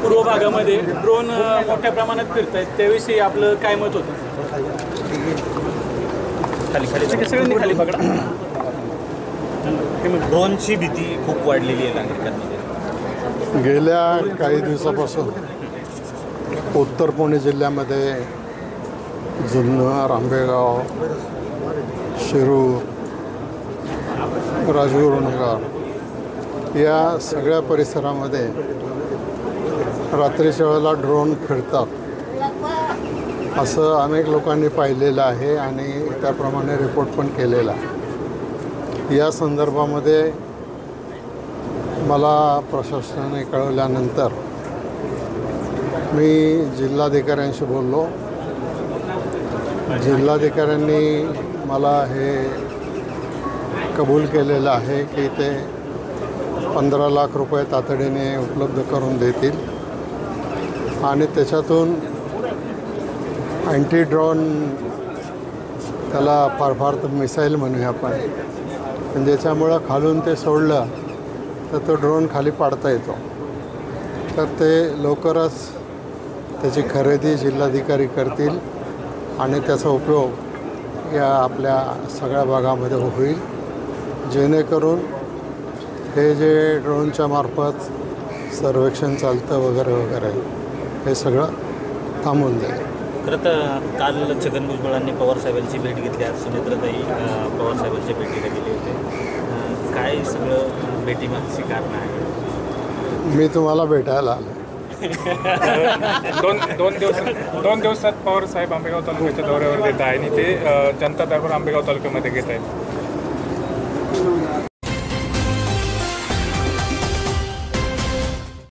पूर्व भागामध्ये ड्रोन मोठ्या प्रमाणात फिरत आहेत, त्याविषयी आपलं काय मत होतं? खाली खाली सगळ्यांनी खाली पकडा. ड्रोनची भीती खूप वाढलेली आहे नागरिकांमध्ये. गेल्या काही दिवसापासून उत्तर पुणे जिल्ह्यामध्ये जुन्नर, आंबेगाव, शिरूर, राजगुरुनगर या सगळ्या परिसरामध्ये रात्रीच्या वेळेला ड्रोन फिरतात असं अनेक लोकांनी पाहिलेलं आहे आणि त्याप्रमाणे रिपोर्ट पण केलेला आहे. या संदर्भामध्ये मला प्रशासनाने कळवल्यानंतर मी जिल्हाधिकाऱ्यांशी बोललो. जिल्हाधिकाऱ्यांनी मला हे कबूल केलेलं आहे की ते 15 लाख रुपये तातडीने उपलब्ध करून देतील आणि त्याच्यातून अँटी ड्रोन, त्याला फार तर मिसाईल म्हणूया आपण, पण ज्याच्यामुळं खालून ते सोडलं तर तो ड्रोन खाली पाडता येतो. तर ते लवकरच त्याची खरेदी जिल्हाधिकारी करतील आणि त्याचा उपयोग या आपल्या सगळ्या भागामध्ये होईल, जेणेकरून हे जे ड्रोनच्या मार्फत सर्वेक्षण चालतं वगैरे वगैरे हे सगळं थांबून जाईल. खरं तर काल छगन भुजबळांनी पवारसाहेबांची भेट घेतली, आज सुनेत्राताई पवारसाहेबांच्या भेटीला गेले होते. काय सगळं भेटीमागची कारणं आहे? मी तुम्हाला भेटायला आलो. दोन दिवसात पवार साहेब आंबेगाव तालुक्याच्या दौऱ्यावर येत आहे आणि ते जनता दरबार आंबेगाव तालुक्यामध्ये घेत आहेत.